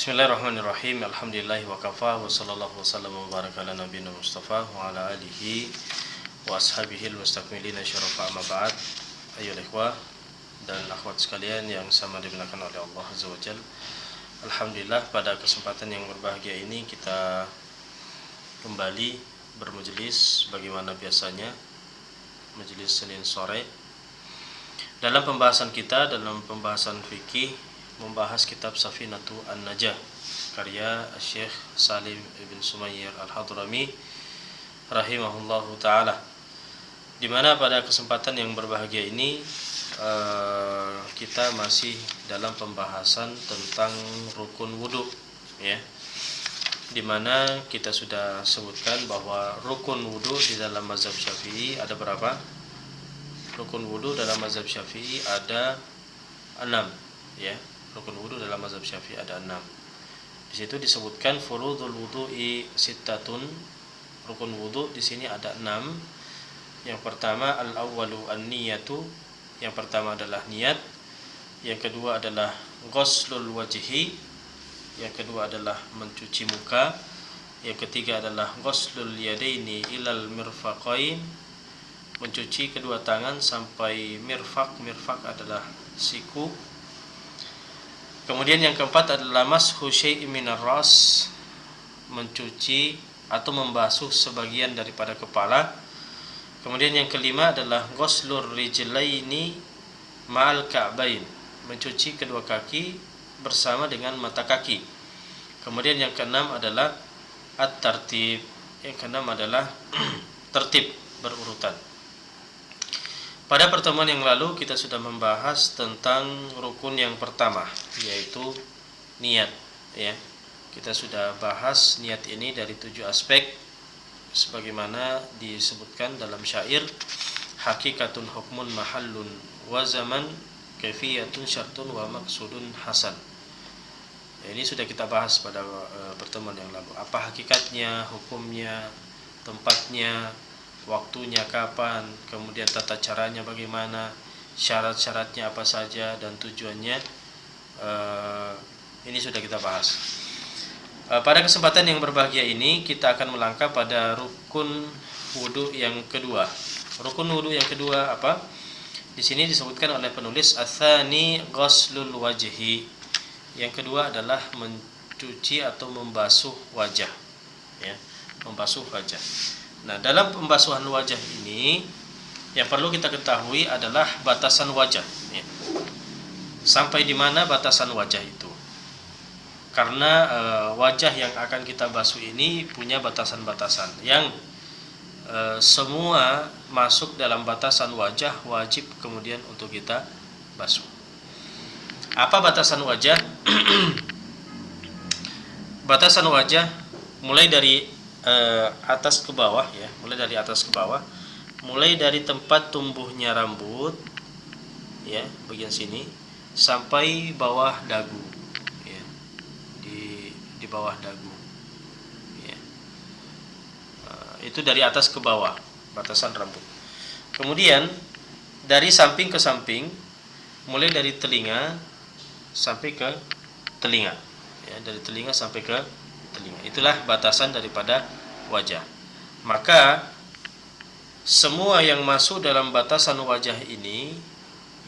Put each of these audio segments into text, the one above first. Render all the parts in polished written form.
Bismillahirrahmanirrahim. Alhamdulillahi wa kafa wa sallallahu wasallam wa baraka ala nabiyina Mustafa wa ala alihi wa ashabihi al-mustakmilina syarafa amma ba'd. Ayyuhal ikhwah dan akhwat sekalian yang sama dimuliakan oleh Allah Azza wa Jalla. Alhamdulillah, pada kesempatan yang berbahagia ini kita kembali bermajelis bagaimana biasanya, majelis Senin sore. Dalam pembahasan kita, dalam pembahasan fikih, membahas kitab Safinatu An-Najah karya Syekh Salim Ibn Sumayyir Al-Hadrami rahimahullahu ta'ala, di mana pada kesempatan yang berbahagia ini kita masih dalam pembahasan tentang rukun wudu, ya, di mana kita sudah sebutkan bahwa rukun wudu di dalam mazhab Syafi'i ada berapa? Rukun wudu dalam mazhab Syafi'i ada 6, ya. Rukun wudu dalam mazhab Syafi'i ada 6. Di situ disebutkan furudul wudu'i sittatun. Rukun wudu di sini ada 6. Yang pertama al-awwalu an-niyatu. Yang pertama adalah niat. Yang kedua adalah ghuslul wajhi. Yang kedua adalah mencuci muka. Yang ketiga adalah ghuslul yadaini ilal mirfaqain. Mencuci kedua tangan sampai mirfaq. Mirfaq adalah siku. Kemudian yang keempat adalah mashu syai'in minar ras, mencuci atau membasuh sebagian daripada kepala. Kemudian yang kelima adalah ghuslur rijlaini ma'al ka'bain, mencuci kedua kaki bersama dengan mata kaki. Kemudian yang keenam adalah at-tartib, yang keenam adalah tertib berurutan. Pada pertemuan yang lalu kita sudah membahas tentang rukun yang pertama, yaitu niat, ya. Kita sudah bahas niat ini dari 7 aspek sebagaimana disebutkan dalam syair, hakikatun hukmun mahallun wa zaman kaifiyatun syartun wa maksudun hasan. Ya, ini sudah kita bahas pada pertemuan yang lalu. Apa hakikatnya, hukumnya, tempatnya, waktunya kapan, kemudian tata caranya bagaimana, syarat-syaratnya apa saja, dan tujuannya. Ini sudah kita bahas. Pada kesempatan yang berbahagia ini kita akan melangkah pada rukun wudu yang kedua. Rukun wudu yang kedua apa? Di sini disebutkan oleh penulis ats-tsani ghuslul wajhi. Yang kedua adalah mencuci atau membasuh wajah, ya, membasuh wajah. Nah, dalam pembasuhan wajah ini yang perlu kita ketahui adalah batasan wajah, ya. Sampai di mana batasan wajah itu? Karena wajah yang akan kita basuh ini punya batasan-batasan yang semua masuk dalam batasan wajah wajib kemudian untuk kita basuh. Apa batasan wajah? Batasan wajah mulai dari atas ke bawah, ya, mulai dari atas ke bawah, mulai dari tempat tumbuhnya rambut, ya, bagian sini sampai bawah dagu, ya, di bawah dagu, ya. Itu dari atas ke bawah batasan rambut. Kemudian dari samping ke samping, mulai dari telinga sampai ke telinga, ya, dari telinga sampai ke telinga. Itulah batasan daripada wajah. Maka semua yang masuk dalam batasan wajah ini,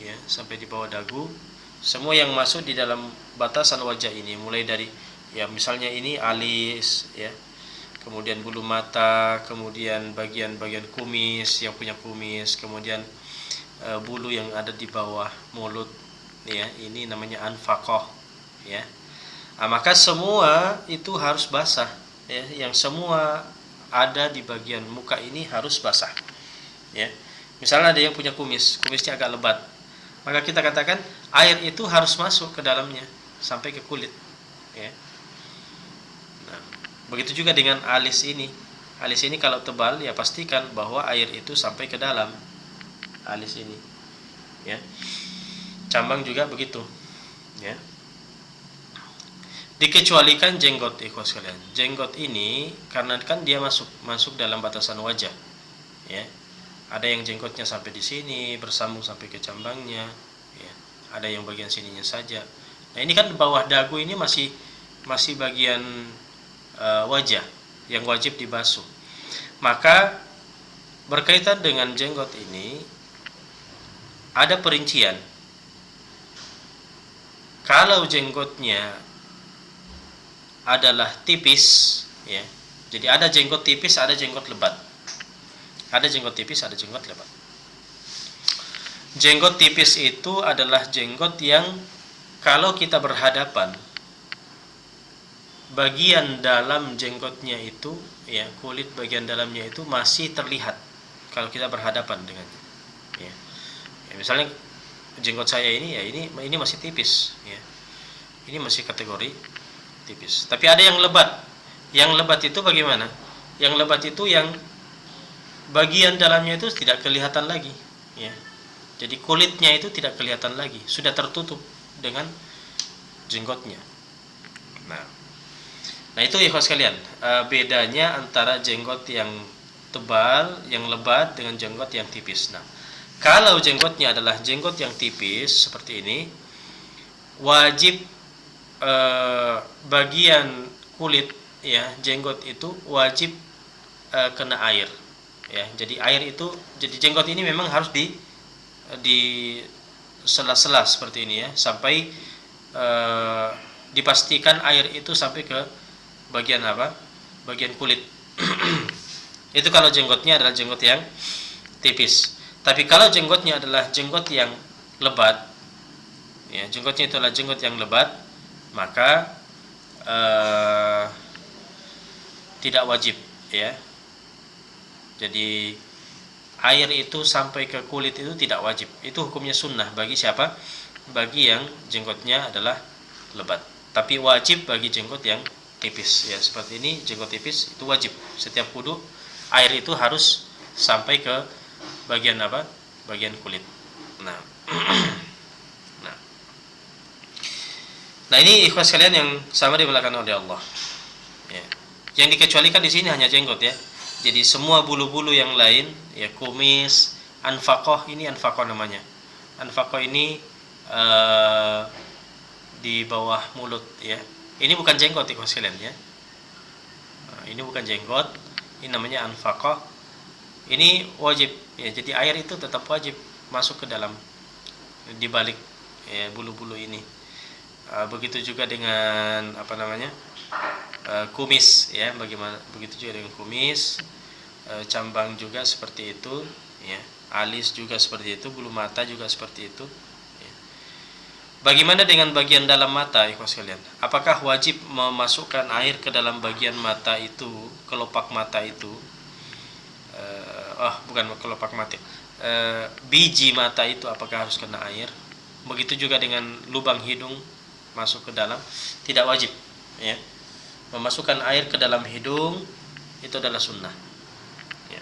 ya, sampai di bawah dagu, semua yang masuk di dalam batasan wajah ini, mulai dari, ya, misalnya ini alis, ya, kemudian bulu mata, kemudian bagian-bagian kumis, yang punya kumis, kemudian bulu yang ada di bawah mulut, ya, ini namanya anfaqah, ya. Nah, maka semua itu harus basah, ya, yang semua ada di bagian muka ini harus basah, ya. Misalnya ada yang punya kumisnya agak lebat, maka kita katakan air itu harus masuk ke dalamnya sampai ke kulit, ya. Nah, begitu juga dengan alis ini. Alis ini kalau tebal, ya pastikan bahwa air itu sampai ke dalam alis ini, ya. Cambang juga begitu, ya. Dikecualikan jenggot, ikhwas sekalian. Jenggot ini karena kan dia masuk dalam batasan wajah, ya. Ada yang jenggotnya sampai di sini bersambung sampai ke cambangnya, ya. Ada yang bagian sininya saja. Nah, ini kan bawah dagu ini masih masih bagian wajah yang wajib dibasuh. Maka berkaitan dengan jenggot ini ada perincian. Kalau jenggotnya adalah tipis, ya. Jadi ada jenggot tipis, ada jenggot lebat. Ada jenggot tipis, ada jenggot lebat. Jenggot tipis itu adalah jenggot yang kalau kita berhadapan, bagian dalam jenggotnya itu, ya, kulit bagian dalamnya itu masih terlihat kalau kita berhadapan dengannya. Ya. Ya, misalnya jenggot saya ini, ya ini masih tipis, ya. Ini masih kategori tipis. Tapi ada yang lebat. Yang lebat itu bagaimana? Yang lebat itu yang bagian dalamnya itu tidak kelihatan lagi, ya. Jadi kulitnya itu tidak kelihatan lagi, sudah tertutup dengan jenggotnya. Nah itu ikhwas sekalian, bedanya antara jenggot yang tebal, yang lebat dengan jenggot yang tipis. Nah, kalau jenggotnya adalah jenggot yang tipis seperti ini, wajib bagian kulit, ya, jenggot itu wajib kena air, ya. Jadi air itu, jadi jenggot ini memang harus di sela-sela seperti ini, ya, sampai dipastikan air itu sampai ke bagian apa? Bagian kulit. Itu kalau jenggotnya adalah jenggot yang tipis. Tapi kalau jenggotnya adalah jenggot yang lebat, ya, jenggotnya itu adalah jenggot yang lebat, maka tidak wajib, ya. Jadi air itu sampai ke kulit itu tidak wajib. Itu hukumnya sunnah bagi siapa? Bagi yang jenggotnya adalah lebat. Tapi wajib bagi jenggot yang tipis, ya, seperti ini. Jenggot tipis itu wajib. Setiap wudu air itu harus sampai ke bagian apa? Bagian kulit. Nah. Nah ini ikhwas kalian yang sama dimuliakan oleh Allah, ya. Yang dikecualikan di sini hanya jenggot, ya. Jadi semua bulu-bulu yang lain, ya, kumis, anfaqah, ini anfaqah namanya. Anfaqah ini di bawah mulut, ya. Ini bukan jenggot, ikhwas kalian, ya. Ini bukan jenggot, ini namanya anfaqah. Ini wajib, ya. Jadi air itu tetap wajib masuk ke dalam, di balik, ya, bulu-bulu ini. Begitu juga dengan apa namanya, kumis, ya. Bagaimana? Begitu juga dengan kumis, cambang juga seperti itu, ya. Alis juga seperti itu, bulu mata juga seperti itu, ya. Bagaimana dengan bagian dalam mata, ikhwas sekalian? Apakah wajib memasukkan air ke dalam bagian mata itu, kelopak mata itu? Bukan kelopak mata, biji mata itu apakah harus kena air? Begitu juga dengan lubang hidung masuk ke dalam, tidak wajib, ya. Memasukkan air ke dalam hidung itu adalah sunnah, ya.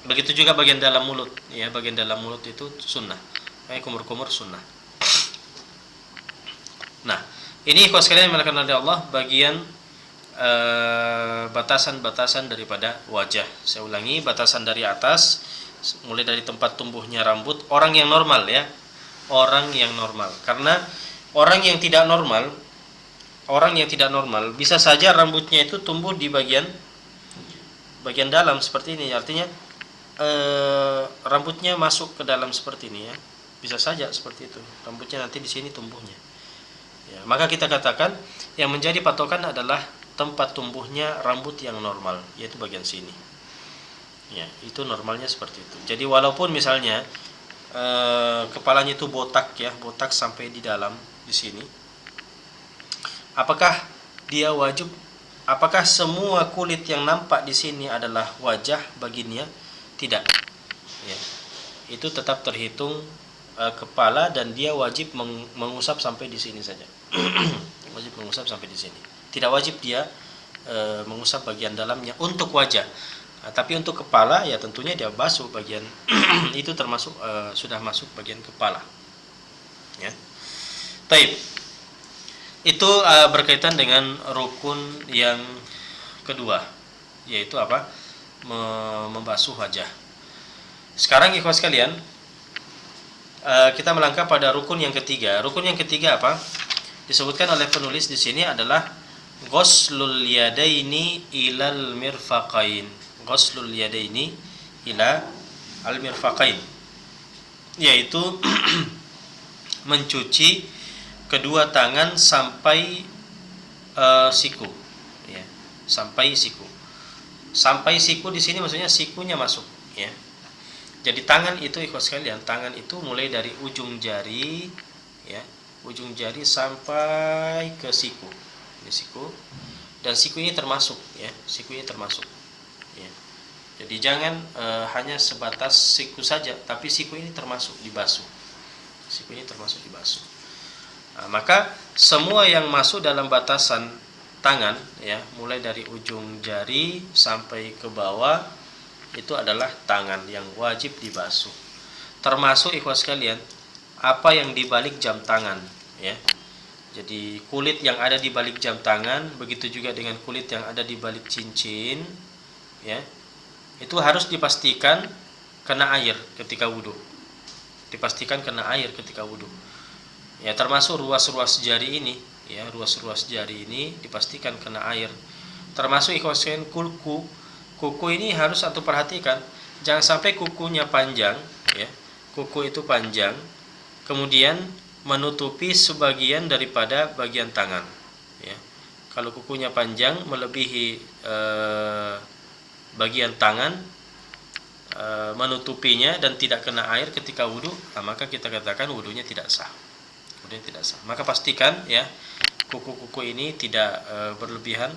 Begitu juga bagian dalam mulut, ya. Bagian dalam mulut itu sunnah, kayak kumur-kumur sunnah. Nah, ini ikhwas sekalian yang dimuliakan oleh Allah, bagian batasan-batasan daripada wajah. Saya ulangi, batasan dari atas, mulai dari tempat tumbuhnya rambut orang yang normal, ya. Orang yang normal. Karena orang yang tidak normal bisa saja rambutnya itu tumbuh di bagian dalam seperti ini. Artinya rambutnya masuk ke dalam seperti ini, ya. Bisa saja seperti itu. Rambutnya nanti di sini tumbuhnya. Ya, maka kita katakan yang menjadi patokan adalah tempat tumbuhnya rambut yang normal, yaitu bagian sini. Ya, itu normalnya seperti itu. Jadi walaupun misalnya kepalanya itu botak, ya, botak sampai di dalam di sini, apakah dia wajib? Apakah semua kulit yang nampak di sini adalah wajah baginya? Tidak. Ya. Itu tetap terhitung kepala dan dia wajib mengusap sampai di sini saja. Wajib mengusap sampai di sini. Tidak wajib dia mengusap bagian dalamnya untuk wajah. Tapi untuk kepala, ya tentunya dia basuh bagian itu, termasuk sudah masuk bagian kepala, ya. Taib. Itu berkaitan dengan rukun yang kedua, yaitu apa? Membasuh wajah. Sekarang ikhwas sekalian, kita melangkah pada rukun yang ketiga. Rukun yang ketiga apa? disebutkan oleh penulis di sini adalah ghuslul yadaini ilal mirfaqain. Ghuslul yadaini ila al mirfaqain, yaitu mencuci kedua tangan sampai siku, ya, sampai siku. Sampai siku di sini maksudnya sikunya masuk, ya. Jadi tangan itu ikhwas sekalian, tangan itu mulai dari ujung jari, ya, ujung jari sampai ke siku. Ini siku, dan siku ini termasuk, ya, siku ini termasuk, ya. Jadi jangan hanya sebatas siku saja, tapi siku ini termasuk dibasuh. Siku ini termasuk dibasuh. Nah, maka semua yang masuk dalam batasan tangan, ya, mulai dari ujung jari sampai ke bawah, itu adalah tangan yang wajib dibasuh. Termasuk ikhwas sekalian, apa yang dibalik jam tangan, ya. Jadi kulit yang ada di balik jam tangan, begitu juga dengan kulit yang ada di balik cincin, ya. Itu harus dipastikan kena air ketika wudhu. Dipastikan kena air ketika wudhu. Ya, termasuk ruas-ruas jari ini, ya, ruas-ruas jari ini dipastikan kena air. Termasuk ikhwasen kuku. Kuku ini harus antum perhatikan, jangan sampai kukunya panjang, ya. Kuku itu panjang, kemudian menutupi sebagian daripada bagian tangan, ya. Kalau kukunya panjang melebihi bagian tangan, menutupinya dan tidak kena air ketika wudhu, nah, maka kita katakan wudhunya tidak sah. Wudhunya tidak sah. Maka pastikan, ya, kuku-kuku ini tidak berlebihan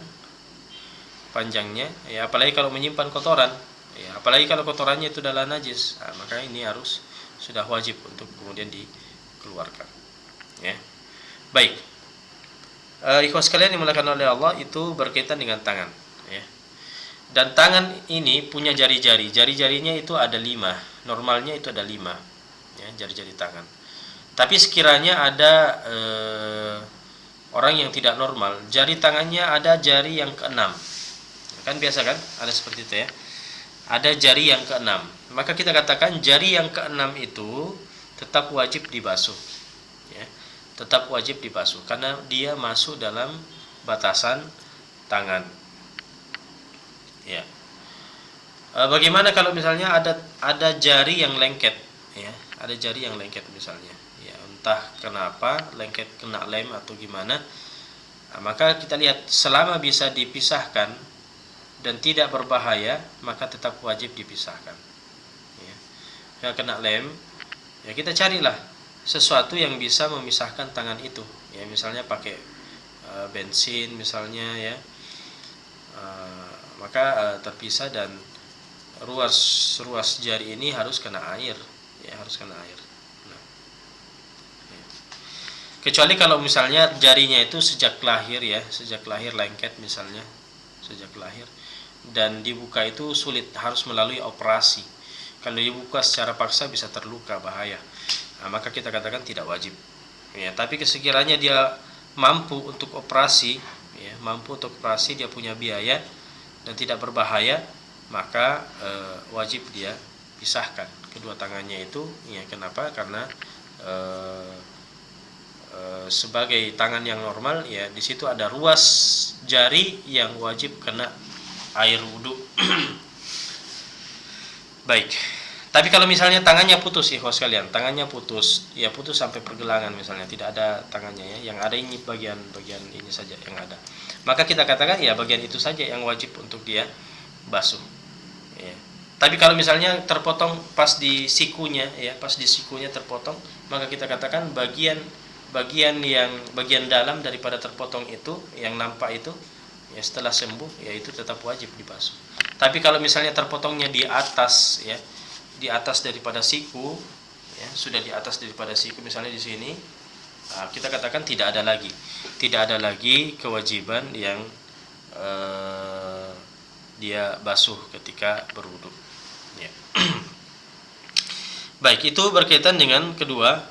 panjangnya, ya, apalagi kalau menyimpan kotoran, ya, apalagi kalau kotorannya itu adalah najis, nah, maka ini harus sudah wajib untuk kemudian dikeluarkan, ya. Baik, ikhwas sekalian yang dimuliakan oleh Allah, itu berkaitan dengan tangan, ya. Dan tangan ini punya jari-jari. Jari-jarinya itu ada 5. Normalnya itu ada 5, ya, jari-jari tangan. Tapi sekiranya ada orang yang tidak normal, jari tangannya ada jari yang ke-6. Kan biasa kan? Ada seperti itu, ya. Ada jari yang ke-6. Maka kita katakan jari yang ke-6 itu tetap wajib dibasuh, ya. Tetap wajib dibasuh karena dia masuk dalam batasan tangan. Ya. Bagaimana kalau misalnya ada jari yang lengket, ya, ada jari yang lengket misalnya, ya, entah kenapa lengket kena lem atau gimana, nah, maka kita lihat selama bisa dipisahkan dan tidak berbahaya, maka tetap wajib dipisahkan, ya. Yang kena lem, ya, kita carilah sesuatu yang bisa memisahkan tangan itu, ya, misalnya pakai bensin misalnya, ya. Maka terpisah dan ruas jari ini harus kena air, ya, harus kena air. Nah, ya. Kecuali kalau misalnya jarinya itu sejak lahir, ya, sejak lahir lengket misalnya, sejak lahir, dan dibuka itu sulit, harus melalui operasi. Kalau dibuka secara paksa bisa terluka, bahaya. Nah, maka kita katakan tidak wajib, ya. Tapi sekiranya dia mampu untuk operasi, ya, mampu untuk operasi, dia punya biaya dan tidak berbahaya, maka wajib dia pisahkan kedua tangannya itu, ya. Kenapa? Karena sebagai tangan yang normal, ya, di situ ada ruas jari yang wajib kena air wudhu. Baik. Tapi kalau misalnya tangannya putus, ikhwas sekalian, tangannya putus, ya, putus sampai pergelangan misalnya, tidak ada tangannya, ya, yang ada ini bagian ini saja yang ada, maka kita katakan, ya, bagian itu saja yang wajib untuk dia basuh, ya. Tapi kalau misalnya terpotong pas di sikunya, ya, pas di sikunya terpotong, maka kita katakan bagian dalam daripada terpotong itu, yang nampak itu, ya, setelah sembuh, ya, itu tetap wajib dibasuh. Tapi kalau misalnya terpotongnya di atas, ya, di atas daripada siku, ya, sudah di atas daripada siku misalnya di sini, nah, kita katakan tidak ada lagi kewajiban yang dia basuh ketika berwudu, ya. Baik, itu berkaitan dengan kedua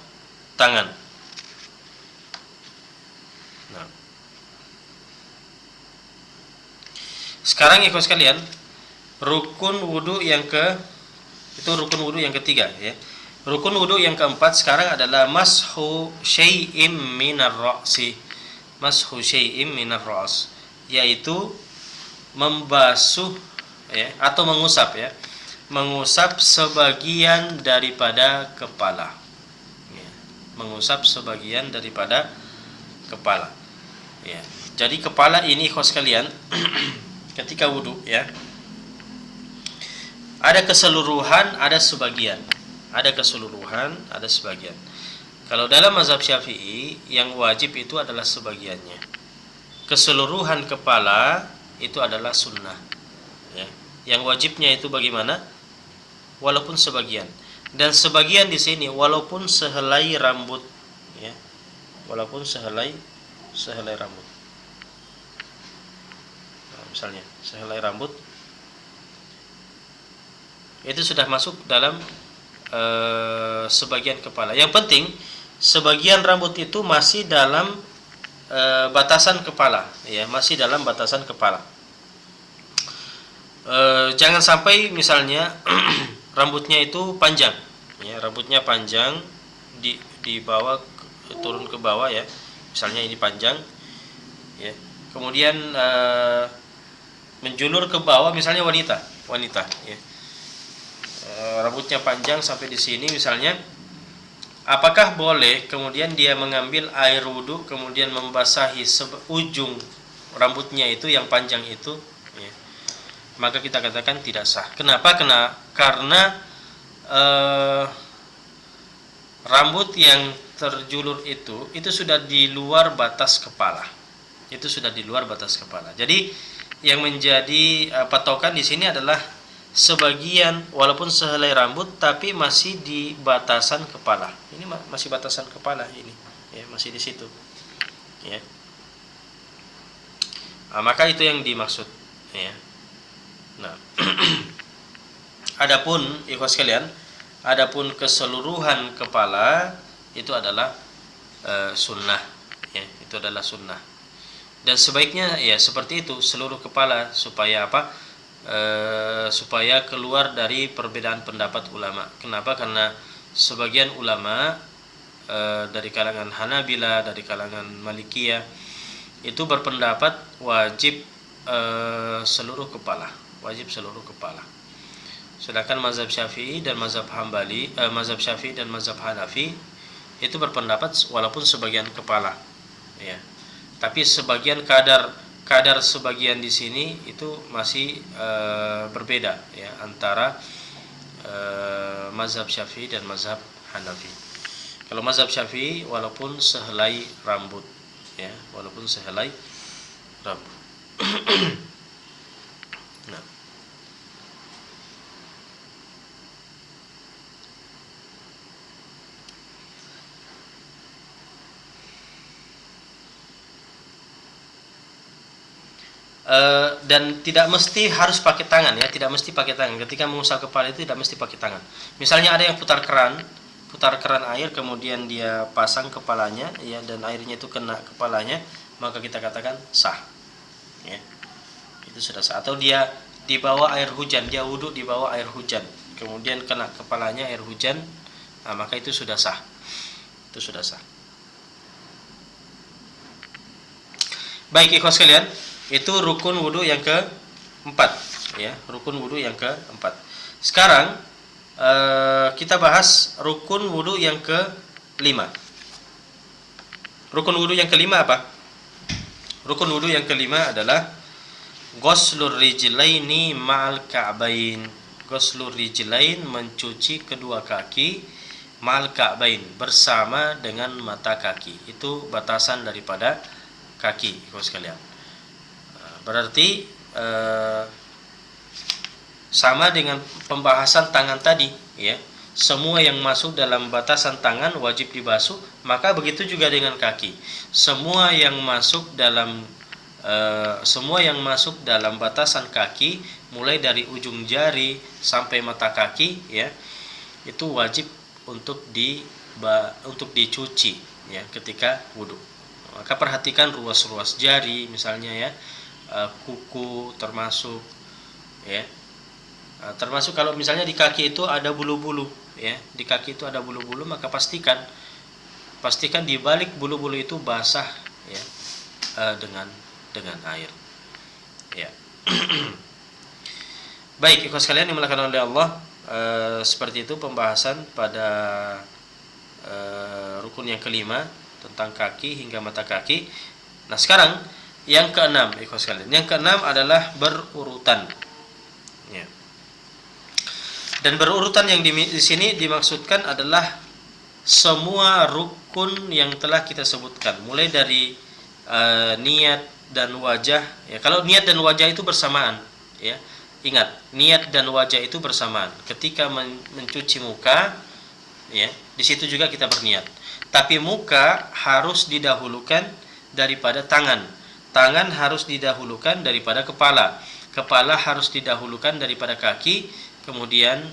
tangan. Nah, sekarang ikhwas sekalian, rukun wudu yang ketiga, ya. Rukun wudu yang keempat sekarang adalah mashu syai'im minar ra'si, mashu syai'im minar ra's, yaitu membasuh ya atau mengusap ya, mengusap sebagian daripada kepala ya, mengusap sebagian daripada kepala ya. Jadi kepala ini ikhwas sekalian ketika wudu ya, ada keseluruhan, ada sebagian, ada keseluruhan, ada sebagian. Kalau dalam mazhab Syafi'i yang wajib itu adalah sebagiannya, keseluruhan kepala itu adalah sunnah ya. Yang wajibnya itu bagaimana? Walaupun sebagian, dan sebagian di sini walaupun sehelai rambut ya, walaupun sehelai rambut. Nah, misalnya sehelai rambut itu sudah masuk dalam sebagian kepala. Yang penting sebagian rambut itu masih dalam batasan kepala ya, masih dalam batasan kepala. Jangan sampai misalnya rambutnya itu panjang ya, rambutnya panjang di bawah turun ke bawah ya, misalnya ini panjang ya, kemudian menjulur ke bawah, misalnya wanita ya, rambutnya panjang sampai di sini misalnya, apakah boleh kemudian dia mengambil air wudhu kemudian membasahi ujung rambutnya itu yang panjang itu ya? Maka kita katakan tidak sah. Kenapa? Karena rambut yang terjulur itu sudah di luar batas kepala. Itu sudah di luar batas kepala. Jadi yang menjadi patokan di sini adalah sebagian, walaupun sehelai rambut tapi masih di batasan kepala. Ini masih batasan kepala ini, ya, masih di situ. Ya. Nah, maka itu yang dimaksud. Ya. Nah, adapun ikhwas sekalian, adapun keseluruhan kepala itu adalah sunnah, ya, itu adalah sunnah. Dan sebaiknya ya seperti itu seluruh kepala, supaya apa? Supaya keluar dari perbedaan pendapat ulama. Kenapa? Karena sebagian ulama dari kalangan Hanabila, dari kalangan Malikiyah itu berpendapat wajib seluruh kepala, wajib seluruh kepala. Sedangkan mazhab Syafi'i dan mazhab Hambali, mazhab Syafi'i dan mazhab Hanafi itu berpendapat walaupun sebagian kepala, ya. Tapi sebagian kadar sebagian di sini itu masih berbeda ya antara mazhab Syafi'i dan mazhab Hanafi. Kalau mazhab Syafi'i walaupun sehelai rambut ya, walaupun sehelai rambut. Nah. Dan tidak mesti harus pakai tangan ya, tidak mesti pakai tangan. Ketika mengusap kepala itu tidak mesti pakai tangan. Misalnya ada yang putar keran air, kemudian dia pasang kepalanya ya, dan airnya itu kena kepalanya, maka kita katakan sah. Ya. Itu sudah sah. Atau dia di bawah air hujan, dia wudhu di bawah air hujan, kemudian kena kepalanya air hujan, nah, maka itu sudah sah. Itu sudah sah. Baik ikhwas sekalian, itu rukun wudu yang keempat ya, rukun wudu yang keempat. Sekarang kita bahas rukun wudu yang kelima. Rukun wudu yang kelima apa? Rukun wudu yang kelima adalah ghuslur rijlaini ma'al ka'bain. Ghuslur rijlain, mencuci kedua kaki, ma'al ka'bain, bersama dengan mata kaki. Itu batasan daripada kaki, ikhwas sekalian. Berarti sama dengan pembahasan tangan tadi ya. Semua yang masuk dalam batasan tangan wajib dibasuh, maka begitu juga dengan kaki. Semua yang masuk dalam batasan kaki, mulai dari ujung jari sampai mata kaki ya, itu wajib untuk dicuci ya ketika wudu. Maka perhatikan ruas-ruas jari misalnya ya, kuku termasuk ya. Termasuk kalau misalnya di kaki itu ada bulu-bulu ya, di kaki itu ada bulu-bulu, maka pastikan di balik bulu-bulu itu basah ya, dengan air. Ya. Baik, ikhwas sekalian yang dimuliakan oleh Allah, seperti itu pembahasan pada rukun yang kelima tentang kaki hingga mata kaki. Nah, sekarang yang keenam, ikhwas sekalian. Yang keenam adalah berurutan. Ya. Dan berurutan yang di sini dimaksudkan adalah semua rukun yang telah kita sebutkan, mulai dari niat dan wajah. Ya, kalau niat dan wajah itu bersamaan, ya. Ingat, niat dan wajah itu bersamaan. Ketika mencuci muka, ya, di situ juga kita berniat. Tapi muka harus didahulukan daripada tangan. Tangan harus didahulukan daripada kepala. Kepala harus didahulukan daripada kaki, kemudian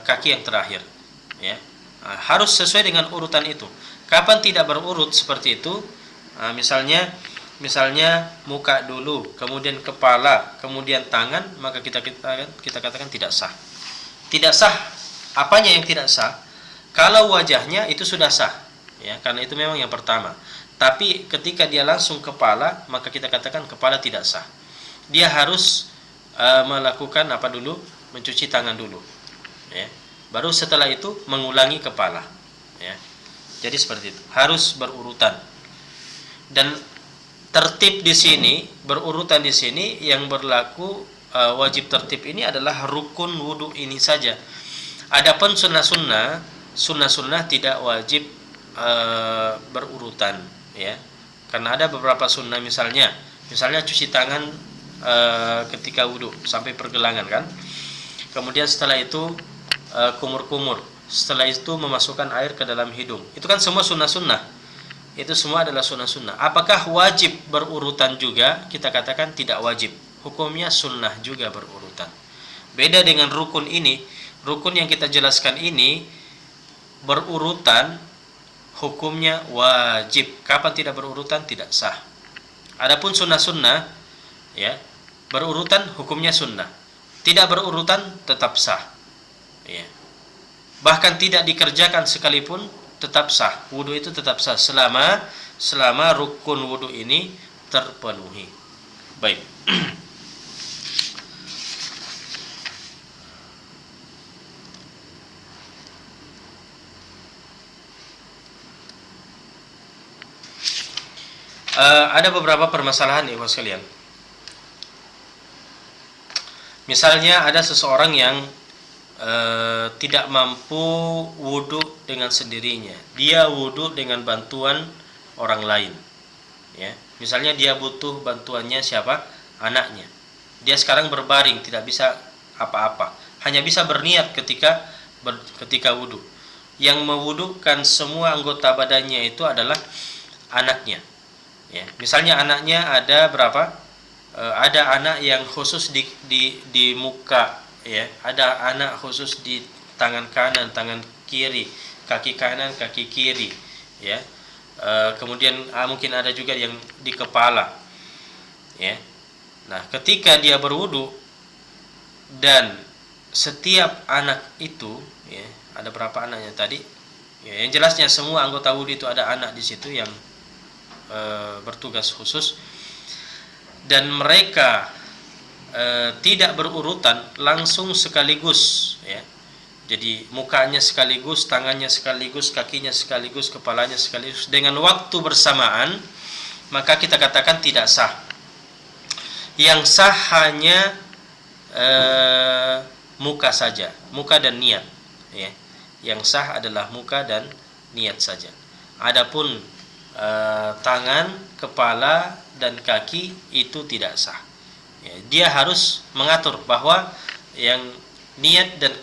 kaki yang terakhir. Ya, harus sesuai dengan urutan itu. Kapan tidak berurut seperti itu? Misalnya muka dulu, kemudian kepala, kemudian tangan, maka kita katakan tidak sah. Tidak sah. Apanya yang tidak sah? Kalau wajahnya itu sudah sah, ya, karena itu memang yang pertama. Tapi ketika dia langsung kepala, maka kita katakan kepala tidak sah. Dia harus melakukan apa dulu? Mencuci tangan dulu, ya. Baru setelah itu mengulangi kepala, ya. Jadi seperti itu. Harus berurutan. Dan tertib di sini, berurutan di sini yang berlaku, wajib tertib ini adalah rukun wudu ini saja. Adapun sunnah tidak wajib berurutan, ya. Karena ada beberapa sunnah, misalnya cuci tangan ketika wudu sampai pergelangan, kan. Kemudian setelah itu kumur-kumur. Setelah itu memasukkan air ke dalam hidung. Itu kan semua sunnah. Itu semua adalah sunnah. Apakah wajib berurutan juga? Kita katakan tidak wajib. Hukumnya sunnah juga berurutan. Beda dengan rukun ini. Rukun yang kita jelaskan ini berurutan, hukumnya wajib. Kapan tidak berurutan? Tidak sah. Adapun sunnah, ya, berurutan hukumnya sunnah. Tidak berurutan tetap sah. Ya. Bahkan tidak dikerjakan sekalipun tetap sah. Wudu itu tetap sah selama rukun wudu ini terpenuhi. Baik. Ada beberapa permasalahan, ibu sekalian. Misalnya ada seseorang yang tidak mampu wudu dengan sendirinya. Dia wudu dengan bantuan orang lain. Ya, misalnya dia butuh bantuannya siapa? Anaknya. Dia sekarang berbaring, tidak bisa apa-apa. Hanya bisa berniat ketika wudu. Yang mewudukan semua anggota badannya itu adalah anaknya. Ya, misalnya anaknya ada berapa? Ada anak yang khusus di muka, ya, ada anak khusus di tangan kanan, tangan kiri, kaki kanan, kaki kiri, ya. Kemudian mungkin ada juga yang di kepala, ya. Nah, ketika dia berwudu dan setiap anak itu, ya, ada berapa anaknya tadi? Ya, yang jelasnya semua anggota wudu itu ada anak di situ yang bertugas khusus, dan mereka tidak berurutan, langsung sekaligus, ya. Jadi mukanya sekaligus, tangannya sekaligus, kakinya sekaligus, kepalanya sekaligus dengan waktu bersamaan, maka kita katakan tidak sah. Yang sah hanya muka saja, muka dan niat, ya. Yang sah adalah muka dan niat saja. Adapun tangan, kepala dan kaki itu tidak sah. Ya, dia harus mengatur bahwa yang niat dan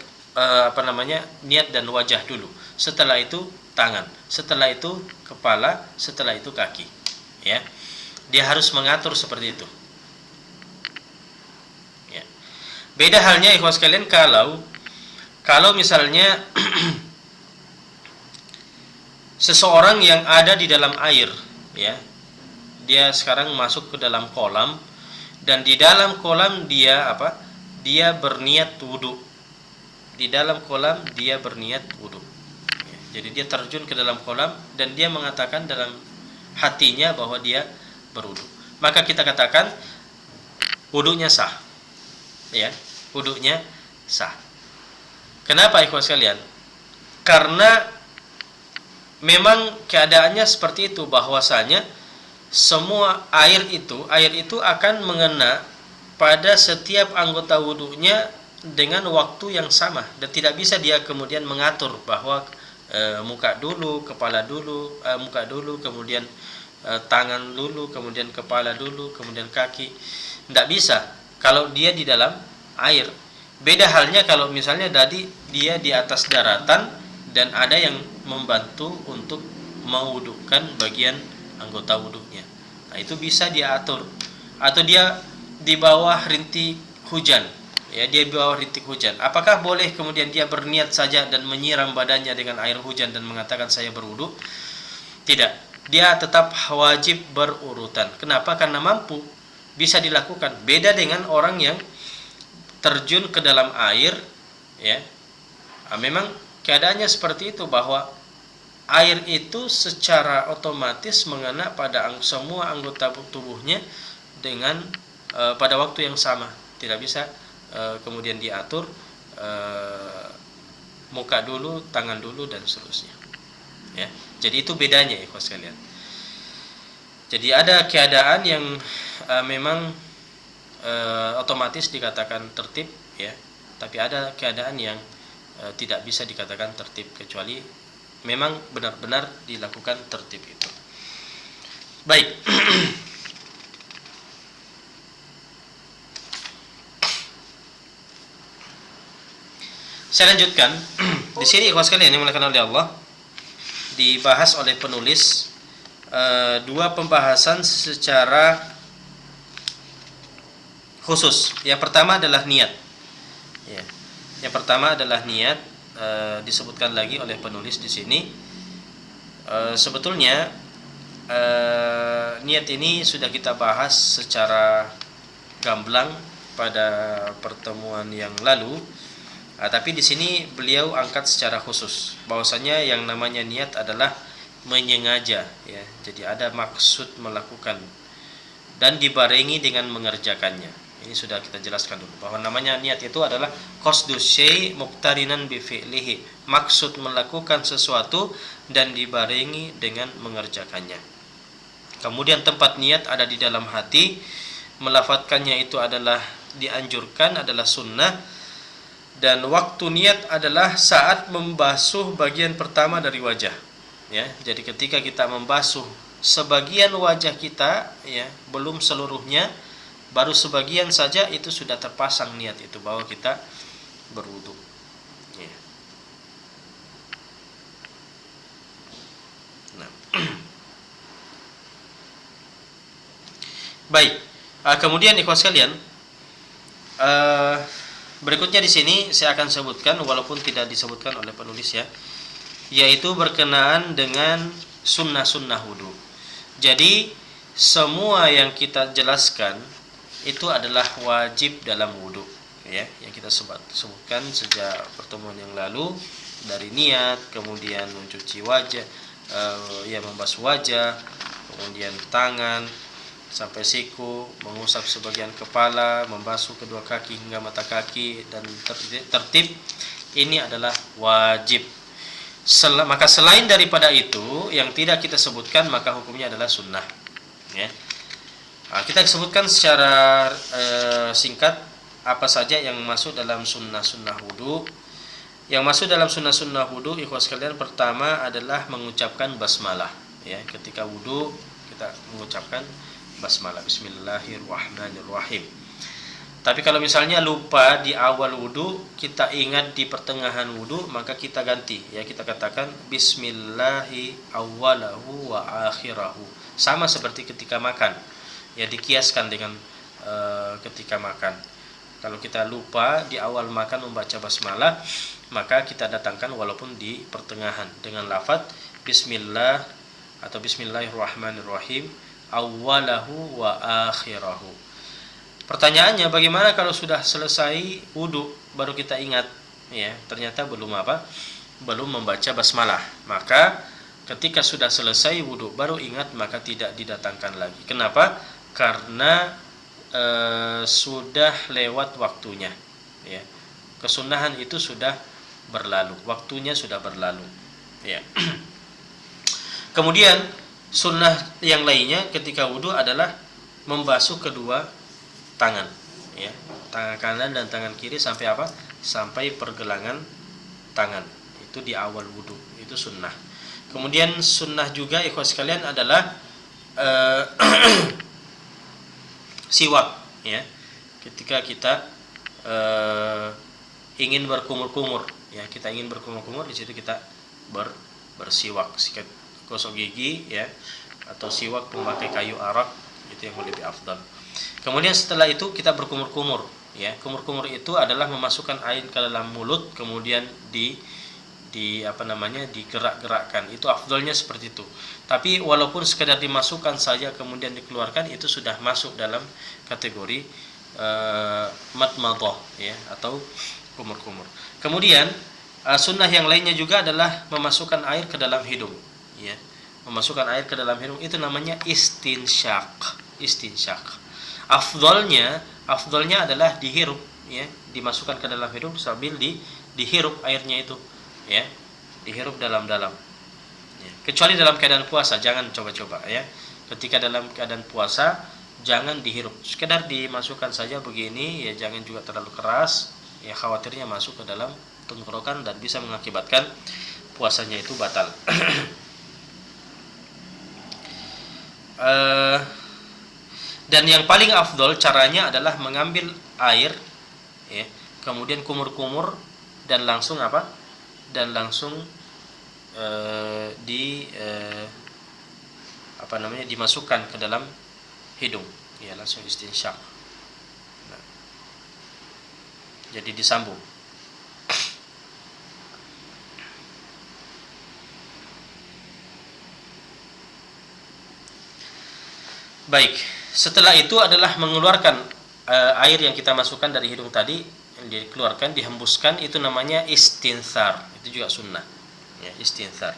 niat dan wajah dulu. Setelah itu tangan, setelah itu kepala, setelah itu kaki. Ya, dia harus mengatur seperti itu. Ya. Beda halnya ikhwas sekalian kalau misalnya seseorang yang ada di dalam air, ya, dia sekarang masuk ke dalam kolam, dan di dalam kolam dia berniat wudu. Di dalam kolam dia berniat wudu. Ya, jadi dia terjun ke dalam kolam dan dia mengatakan dalam hatinya bahwa dia berwudu, maka kita katakan wudunya sah. Ya, wudunya sah. Kenapa ikhwan sekalian? Karena memang keadaannya seperti itu, bahwasanya semua air itu akan mengena pada setiap anggota wudunya dengan waktu yang sama, dan tidak bisa dia kemudian mengatur bahwa muka dulu, kepala dulu, muka dulu, kemudian tangan dulu, kemudian kepala dulu, kemudian kaki. Tidak bisa kalau dia di dalam air. Beda halnya kalau misalnya tadi dia di atas daratan dan ada yang membantu untuk mewudukan bagian anggota wudunya. Nah, itu bisa dia atur. Atau dia di bawah rintik hujan. Ya, dia di bawah rintik hujan. Apakah boleh kemudian dia berniat saja dan menyiram badannya dengan air hujan dan mengatakan saya berwudu? Tidak. Dia tetap wajib berurutan. Kenapa? Karena mampu, bisa dilakukan. Beda dengan orang yang terjun ke dalam air, ya. Memang keadaannya seperti itu, bahwa air itu secara otomatis mengena pada semua anggota tubuhnya dengan pada waktu yang sama. Tidak bisa kemudian diatur muka dulu, tangan dulu, dan seterusnya. Ya, jadi itu bedanya, ikhwan sekalian. Jadi ada keadaan yang memang otomatis dikatakan tertib, ya, tapi ada keadaan yang tidak bisa dikatakan tertib kecuali memang benar-benar dilakukan tertib itu. Baik. Saya lanjutkan. Di sini ikhwan sekalian yang dimuliakan oleh Allah, dibahas oleh penulis dua pembahasan secara khusus. Yang pertama adalah niat. Ya. Yang pertama adalah niat. Disebutkan lagi oleh penulis di sini. Sebetulnya niat ini sudah kita bahas secara gamblang pada pertemuan yang lalu. Tapi di sini beliau angkat secara khusus bahwasanya yang namanya niat adalah menyengaja, ya. Jadi ada maksud melakukan dan dibarengi dengan mengerjakannya. Ini sudah kita jelaskan dulu bahwa namanya niat itu adalah qasdu syai' muqtarinan bi fi'lihi, maksud melakukan sesuatu dan dibarengi dengan mengerjakannya. Kemudian tempat niat ada di dalam hati, melafadzkannya itu adalah dianjurkan, adalah sunnah. Dan waktu niat adalah saat membasuh bagian pertama dari wajah, ya. Jadi ketika kita membasuh sebagian wajah kita, ya, belum seluruhnya, baru sebagian saja, itu sudah terpasang niat itu bahwa kita berwudu, ya. Nah. Baik. Kemudian ikhwan sekalian, berikutnya di sini saya akan sebutkan walaupun tidak disebutkan oleh penulis, ya, yaitu berkenaan dengan sunnah-sunnah wudu. Jadi semua yang kita jelaskan itu adalah wajib dalam wudu, ya, yang kita sebutkan sejak pertemuan yang lalu, dari niat, kemudian mencuci wajah, membasuh wajah, kemudian tangan sampai siku, mengusap sebagian kepala, membasuh kedua kaki hingga mata kaki, dan tertib. Ini adalah wajib. Maka selain daripada itu yang tidak kita sebutkan, maka hukumnya adalah sunnah, ya. Kita sebutkan secara singkat apa saja yang masuk dalam sunnah-sunnah wudu. Yang masuk dalam sunnah-sunnah wudu, ikhwan sekalian, pertama adalah mengucapkan basmalah, ya. Ketika wudu kita mengucapkan basmalah, bismillahirrahmanirrahim. Tapi kalau misalnya lupa di awal wudu, kita ingat di pertengahan wudu, maka kita ganti, ya, kita katakan bismillahi awwalahu wa akhirahu. Sama seperti ketika makan, ya, dikiaskan dengan ketika makan. Kalau kita lupa di awal makan membaca basmalah, maka kita datangkan walaupun di pertengahan dengan lafaz bismillah atau bismillahirrahmanirrahim awwalahu wa akhirahu. Pertanyaannya, bagaimana kalau sudah selesai wudu baru kita ingat, ya, ternyata belum membaca basmalah. Maka Ketika sudah selesai wudhu baru ingat, maka tidak didatangkan lagi. Kenapa? Karena sudah lewat waktunya, ya. Kesunahan itu sudah berlalu, waktunya sudah berlalu, ya. Kemudian sunnah yang lainnya ketika wudhu adalah membasuh kedua tangan, ya, tangan kanan dan tangan kiri sampai apa? Sampai pergelangan tangan. Itu di awal wudhu, itu sunnah. Kemudian sunnah juga ikhwan sekalian adalah siwak, ya. Ketika kita ingin berkumur-kumur, ya, kita ingin berkumur-kumur, di situ kita bersiwak, sikat gosok gigi, ya, atau siwak memakai kayu arak, itu yang lebih afdal. Kemudian setelah itu kita berkumur-kumur, ya. Kumur-kumur itu adalah memasukkan air ke dalam mulut, kemudian digerak-gerakkan. Itu afdalnya seperti itu. Tapi walaupun sekedar dimasukkan saja kemudian dikeluarkan, itu sudah masuk dalam kategori madmadah, ya, atau kumur-kumur. Kemudian sunnah yang lainnya juga adalah memasukkan air ke dalam hidung, ya. Memasukkan air ke dalam hidung itu namanya istinsyaq. Afdalnya adalah dihirup, ya, dimasukkan ke dalam hidung sambil dihirup airnya itu, ya, dihirup dalam-dalam, ya. Kecuali dalam keadaan puasa, jangan coba-coba, ya. Ketika dalam keadaan puasa jangan dihirup, sekedar dimasukkan saja begini, ya, jangan juga terlalu keras, ya, khawatirnya masuk ke dalam tenggorokan dan bisa mengakibatkan puasanya itu batal. Dan yang paling afdol caranya adalah mengambil air, ya, kemudian kumur-kumur dan langsung apa? Dan langsung dimasukkan ke dalam hidung, ya, langsung istinsyaq. Nah, jadi disambung. Baik, setelah itu adalah mengeluarkan air yang kita masukkan dari hidung tadi, yang dikeluarkan, dihembuskan, itu namanya istinthar. Itu juga sunnah, ya, istinthar,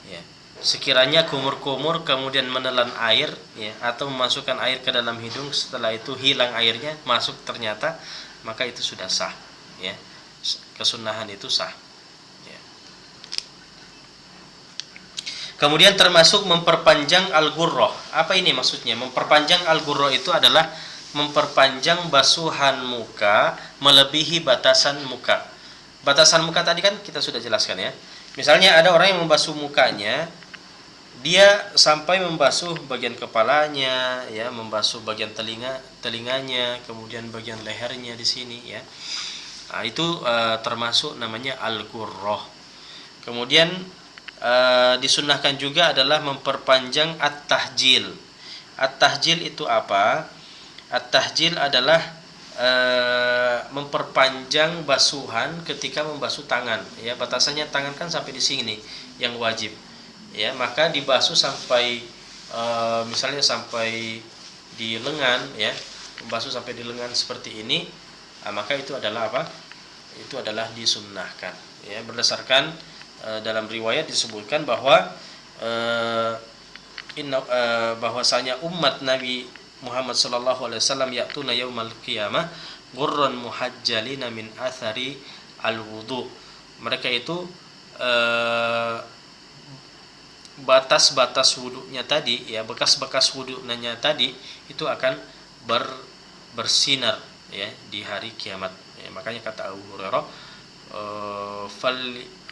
ya. Sekiranya kumur-kumur kemudian menelan air, ya, atau memasukkan air ke dalam hidung, setelah itu hilang airnya, masuk ternyata, maka itu sudah sah, ya. Kesunahan itu sah, ya. Kemudian termasuk memperpanjang al-ghurrah. Apa ini maksudnya? Memperpanjang al-ghurrah itu adalah memperpanjang basuhan muka melebihi batasan muka. Batasan muka tadi kan kita sudah jelaskan, ya. Misalnya ada orang yang membasuh mukanya, dia sampai membasuh bagian kepalanya, ya, membasuh bagian telinganya, kemudian bagian lehernya di sini, ya. Nah, itu termasuk namanya al-ghurrah. Kemudian disunnahkan juga adalah memperpanjang at-tahjil. At-tahjil itu apa? At-tahjil adalah memperpanjang basuhan ketika membasuh tangan, ya. Batasannya tangan kan sampai di sini yang wajib, ya, maka dibasuh sampai misalnya sampai di lengan, ya, membasuh sampai di lengan seperti ini, maka itu adalah apa? Itu adalah disunnahkan, ya, berdasarkan dalam riwayat disebutkan bahwa bahwasanya umat Nabi Muhammad sallallahu alaihi wasallam ya'tuna yaumal qiyamah ghurran muhajjalina min athari al-wudu. Mereka itu batas-batas wudunya tadi, ya, bekas-bekas wudunya tadi itu akan bersinar, ya, di hari kiamat, ya. Makanya kata Abu Hurairah,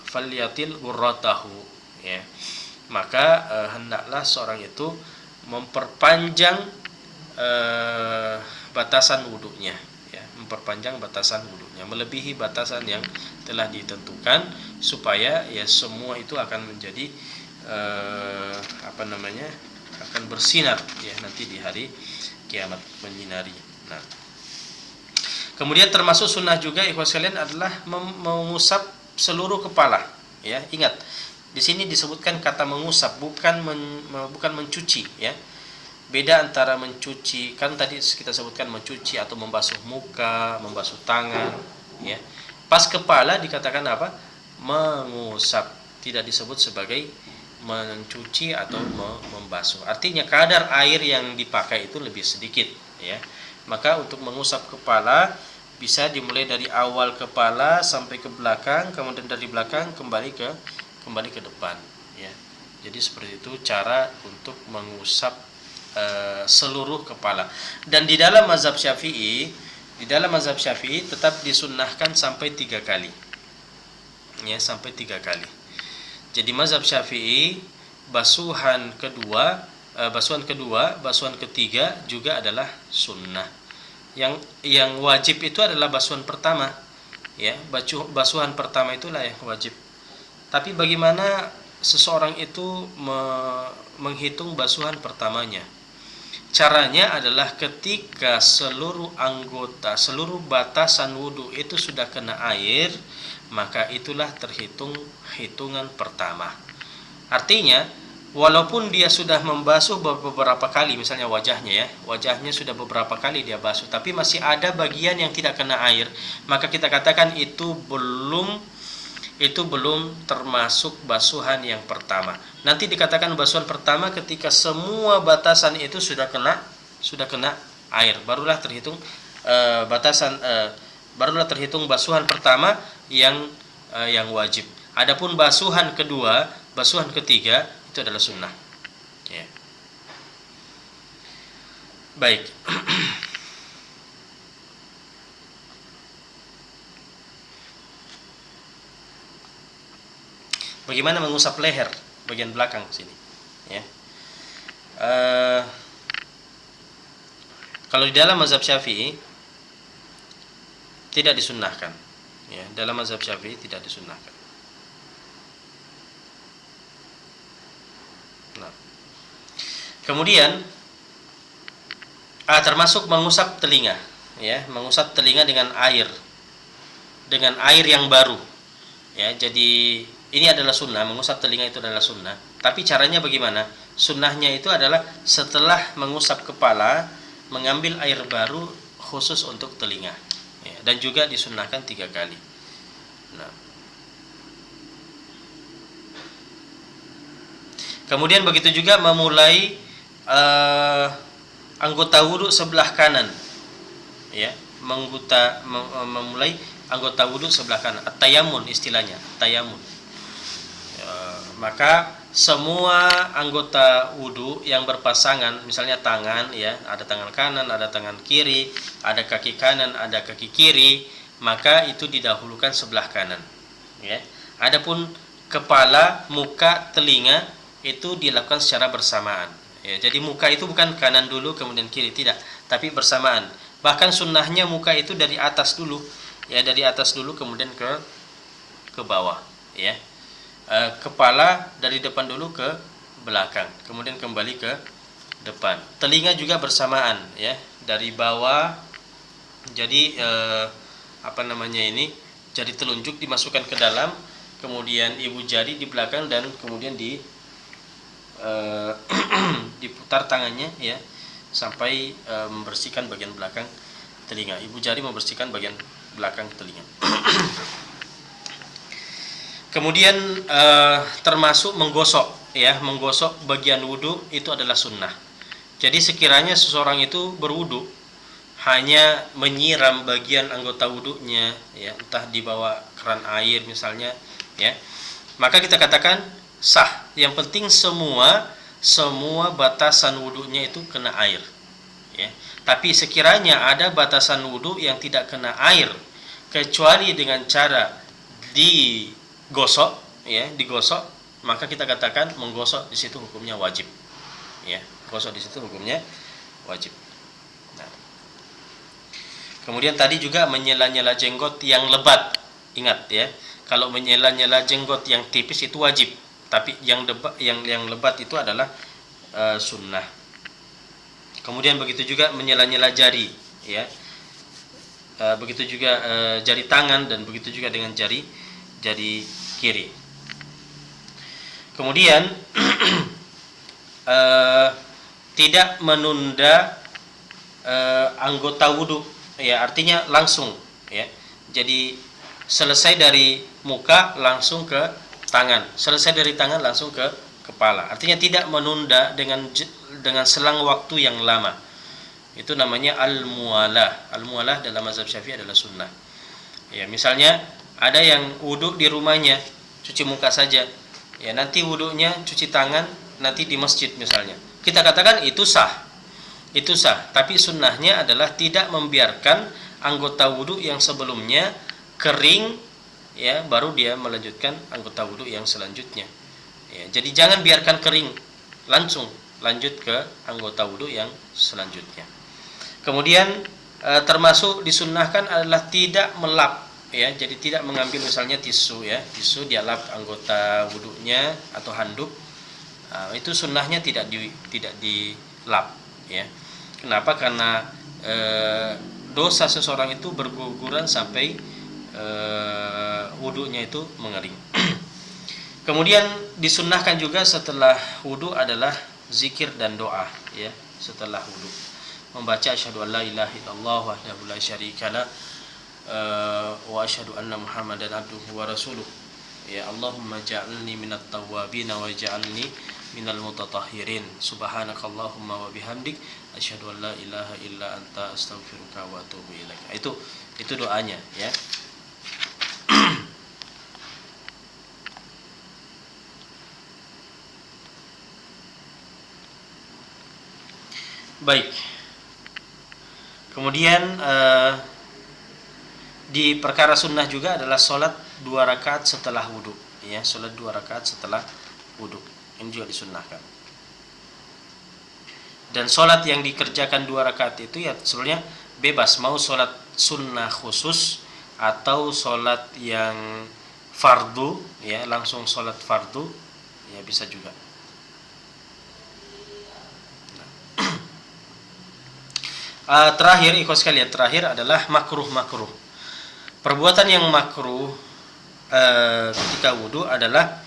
falyatil ghurratahu, ya. Maka hendaklah seorang itu memperpanjang batasan wudunya, ya, memperpanjang batasan wudunya melebihi batasan yang telah ditentukan, supaya, ya, semua itu akan menjadi akan bersinar, ya, nanti di hari kiamat menyinari. Nah, kemudian termasuk sunnah juga ikhwan sekalian adalah mengusap seluruh kepala, ya. Ingat, di sini disebutkan kata mengusap, bukan mencuci, ya. Beda antara mencuci, kan tadi kita sebutkan mencuci atau membasuh muka, membasuh tangan, ya. Pas kepala dikatakan apa? Mengusap, tidak disebut sebagai mencuci atau membasuh. Artinya kadar air yang dipakai itu lebih sedikit, ya. Maka untuk mengusap kepala bisa dimulai dari awal kepala sampai ke belakang, kemudian dari belakang kembali ke depan, ya. Jadi seperti itu cara untuk mengusap seluruh kepala. Dan di dalam mazhab Syafi'i, tetap disunnahkan sampai 3 kali. Ya, sampai 3 kali. Jadi mazhab Syafi'i basuhan kedua, basuhan ketiga juga adalah sunnah. Yang wajib itu adalah basuhan pertama. Ya, basuhan pertama itulah yang wajib. Tapi bagaimana seseorang itu menghitung basuhan pertamanya? Caranya adalah ketika seluruh anggota, seluruh batasan wudu itu sudah kena air, maka itulah terhitung hitungan pertama. Artinya, walaupun dia sudah membasuh beberapa kali, misalnya wajahnya sudah beberapa kali dia basuh, tapi masih ada bagian yang tidak kena air, maka kita katakan itu belum termasuk basuhan yang pertama. Nanti dikatakan basuhan pertama ketika semua batasan itu sudah kena air, barulah terhitung basuhan pertama yang wajib. Adapun basuhan kedua, basuhan ketiga itu adalah sunnah. Ya. Baik. Bagaimana mengusap leher bagian belakang sini? Ya. Kalau di dalam mazhab Syafi'i tidak disunnahkan. Ya, dalam mazhab Syafi'i tidak disunnahkan. Nah. Kemudian termasuk mengusap telinga, ya, mengusap telinga dengan air yang baru. Ya, jadi ini adalah sunnah, mengusap telinga itu adalah sunnah. Tapi caranya bagaimana? Sunnahnya itu adalah setelah mengusap kepala, mengambil air baru khusus untuk telinga. Ya, dan juga disunnahkan 3 kali. Nah. Kemudian begitu juga memulai anggota wudu sebelah kanan. Ya, memulai anggota wudu sebelah kanan. At-tayammun istilahnya, at-tayammun. Maka semua anggota wudu yang berpasangan, misalnya tangan, ya, ada tangan kanan, ada tangan kiri, ada kaki kanan, ada kaki kiri, maka itu didahulukan sebelah kanan. Ya. Adapun kepala, muka, telinga itu dilakukan secara bersamaan. Ya, jadi muka itu bukan kanan dulu kemudian kiri, tidak, tapi bersamaan. Bahkan sunnahnya muka itu dari atas dulu, ya, dari atas dulu kemudian ke bawah, ya. Kepala dari depan dulu ke belakang, kemudian kembali ke depan. Telinga juga bersamaan, ya, dari bawah. Jadi jari telunjuk dimasukkan ke dalam, kemudian ibu jari di belakang, dan kemudian diputar tangannya, ya, sampai membersihkan bagian belakang telinga. Ibu jari membersihkan bagian belakang telinga. Kemudian termasuk menggosok, ya, menggosok bagian wudu itu adalah sunnah. Jadi sekiranya seseorang itu berwudu hanya menyiram bagian anggota wudunya, ya, entah di bawah keran air misalnya, ya, maka kita katakan sah. Yang penting semua batasan wudunya itu kena air, ya. Tapi sekiranya ada batasan wudu yang tidak kena air kecuali dengan cara digosok, maka kita katakan menggosok di situ hukumnya wajib, ya, gosok di situ hukumnya wajib. Nah. Kemudian tadi juga menyela-nyela jenggot yang lebat, ingat, ya, kalau menyela-nyela jenggot yang tipis itu wajib, tapi yang lebat itu adalah sunnah. Kemudian begitu juga menyela-nyela jari, ya, begitu juga jari tangan, dan begitu juga dengan jari kiri. Kemudian tidak menunda anggota wudu, ya, artinya langsung, ya. Jadi selesai dari muka langsung ke tangan. Selesai dari tangan langsung ke kepala. Artinya tidak menunda dengan selang waktu yang lama. Itu namanya al-muwalah. Al-muwalah dalam mazhab Syafi'i adalah sunnah. Ya, misalnya ada yang wudhu di rumahnya, cuci muka saja. Ya, nanti wudhunya cuci tangan nanti di masjid misalnya. Kita katakan itu sah. Itu sah, tapi sunnahnya adalah tidak membiarkan anggota wudhu yang sebelumnya kering, ya, baru dia melanjutkan anggota wudhu yang selanjutnya. Ya, jadi jangan biarkan kering, langsung lanjut ke anggota wudhu yang selanjutnya. Kemudian termasuk disunnahkan adalah tidak melap, ya, jadi tidak mengambil misalnya tisu, ya, tisu dia lap anggota wudhunya atau handuk. Itu sunnahnya tidak dilap, ya. Kenapa? Karena dosa seseorang itu berguguran sampai wudhunya itu mengering. Kemudian disunnahkan juga setelah wudhu adalah zikir dan doa, ya, setelah wudhu membaca asyhadu an la ilaha illallah wahdahu la syarikalah wa asyhadu anna muhammadan abduhu wa rasuluh. Ya, Allahumma ja'alni minat tawwabin wa ja'alni minal mutatahhirin. Subhanakallahumma wa bihamdik asyhadu an la ilaha illa anta astaghfiruka wa atubu ilaik. Itu doanya, ya. Baik. Kemudian di perkara sunnah juga adalah sholat 2 rakaat setelah wudhu, ya, sholat 2 rakaat setelah wudhu. Ini juga disunnahkan. Dan sholat yang dikerjakan 2 rakaat itu ya sebenarnya bebas, mau sholat sunnah khusus atau sholat yang fardu, ya, langsung sholat fardu, ya, bisa juga. Terakhir, ikhwas sekalian, terakhir adalah makruh. Perbuatan yang makruh ketika wudhu adalah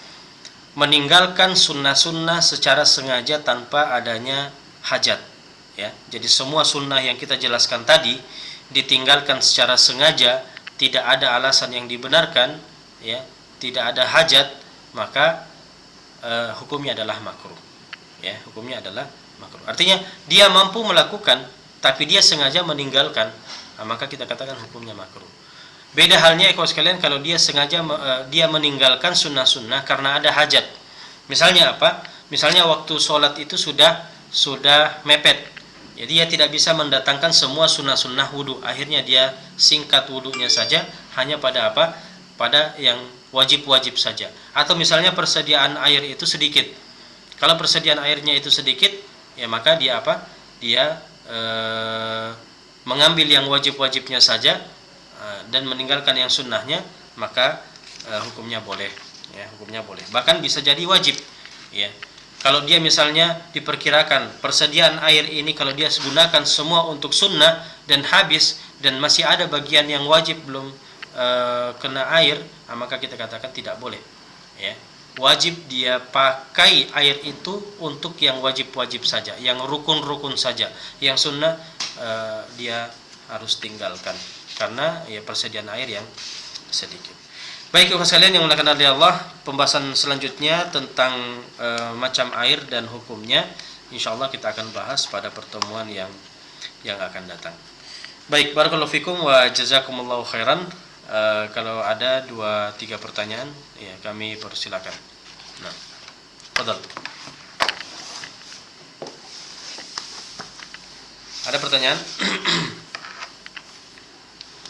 meninggalkan sunnah-sunnah secara sengaja tanpa adanya hajat, ya. Jadi semua sunnah yang kita jelaskan tadi ditinggalkan secara sengaja, tidak ada alasan yang dibenarkan, ya, tidak ada hajat, maka hukumnya adalah makruh, ya, hukumnya adalah makruh. Artinya dia mampu melakukan tapi dia sengaja meninggalkan, maka kita katakan hukumnya makruh. Beda halnya ikhwas sekalian kalau dia sengaja dia meninggalkan sunnah-sunnah karena ada hajat. Misalnya apa? Misalnya waktu sholat itu sudah mepet, jadi dia tidak bisa mendatangkan semua sunnah-sunnah wudhu. Akhirnya dia singkat wudhunya saja, hanya pada apa? Pada yang wajib-wajib saja. Atau misalnya persediaan air itu sedikit. Kalau persediaan airnya itu sedikit, ya maka dia apa? Dia mengambil yang wajib-wajibnya saja dan meninggalkan yang sunnahnya, maka hukumnya boleh, ya, hukumnya boleh. Bahkan bisa jadi wajib, ya. Kalau dia misalnya diperkirakan persediaan air ini kalau dia gunakan semua untuk sunnah dan habis dan masih ada bagian yang wajib belum kena air, maka kita katakan tidak boleh, ya. Wajib dia pakai air itu untuk yang wajib-wajib saja, yang rukun-rukun saja. Yang sunnah dia harus tinggalkan karena ya persediaan air yang sedikit. Baik, ikhwan sekalian yang dimuliakan oleh Allah, pembahasan selanjutnya tentang macam air dan hukumnya insyaallah kita akan bahas pada pertemuan yang akan datang. Baik, barakallahu fikum wa jazakumullahu khairan. Kalau ada 2-3 pertanyaan, ya kami persilakan. Nah, fadhal. Ada pertanyaan?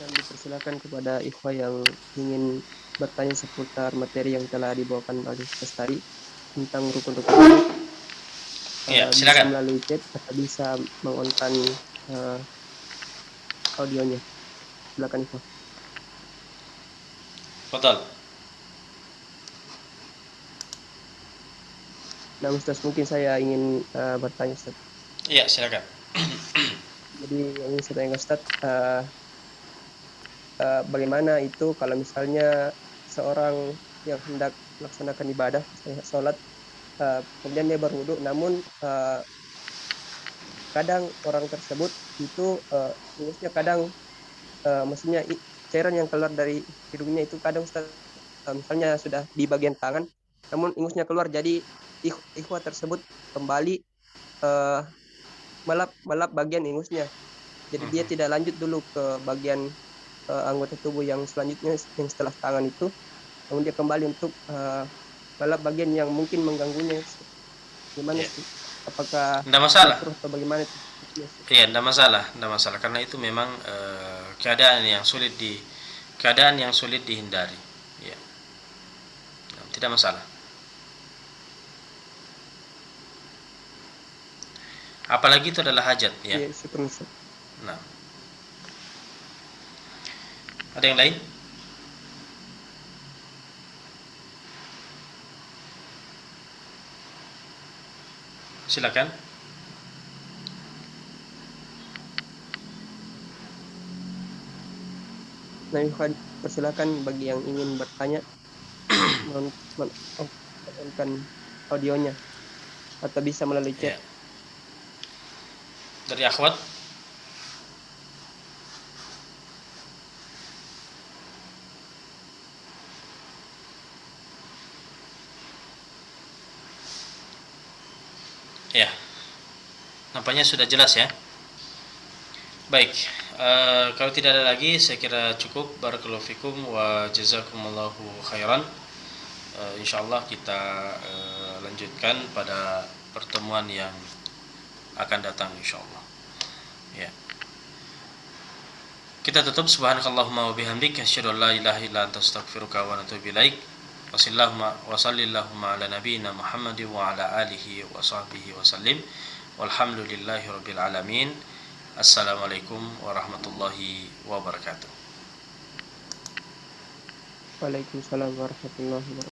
Dan dipersilakan kepada ikhwah yang ingin bertanya seputar materi yang telah dibawakan oleh Ustaz tadi tentang rukun-rukun. Iya, silakan. Bisa melalui chat atau bisa mengonkan audionya. Silakan ikhwah. Betul. Nah Ustaz, mungkin saya ingin bertanya Ustaz. Iya, silakan. Jadi yang ingin saya tanya Ustaz, bagaimana itu kalau misalnya seorang yang hendak melaksanakan ibadah, sholat, kemudian dia berwudu, namun kadang orang tersebut itu maksudnya kadang maksudnya cairan yang keluar dari hidungnya itu kadang Ustaz misalnya sudah di bagian tangan, namun ingusnya keluar, jadi ikhwa tersebut kembali eh, melap bagian ingusnya. Jadi dia Mhm. tidak lanjut dulu ke bagian anggota tubuh yang selanjutnya yang setelah tangan itu, namun dia kembali untuk melap bagian yang mungkin mengganggunya. Gimana Ya, sih? Apakah tidak masalah. makruh atau bagaimana itu? Iya sih. Iya, tidak masalah, tidak masalah karena itu memang keadaan yang sulit dihindari. Ya, tidak masalah. Apalagi itu adalah hajat, ya. Iya, syukur Ustaz. Nah, ada yang lain? Silakan. Nah, Ikhwan, persilakan bagi yang ingin bertanya, menonton audionya atau bisa melalui chat. Ya. Dari akhwat. Ya, nampaknya sudah jelas ya. Baik, kalau tidak ada lagi saya kira cukup. Barakallahu fikum wa jazakumullahu khairan. Insyaallah kita lanjutkan pada pertemuan yang akan datang insyaallah. Ya. Kita tutup subhanakallahumma wa bihamdika asyhadu an la ilaha illa anta astaghfiruka wa atubu ilaik. Wa sallallahu ala nabiyyina Muhammadin wa ala alihi wa sahbihi wa sallim. Walhamdulillahi rabbil alamin. Assalamualaikum warahmatullahi wabarakatuh. Waalaikumsalam warahmatullahi wabarakatuh.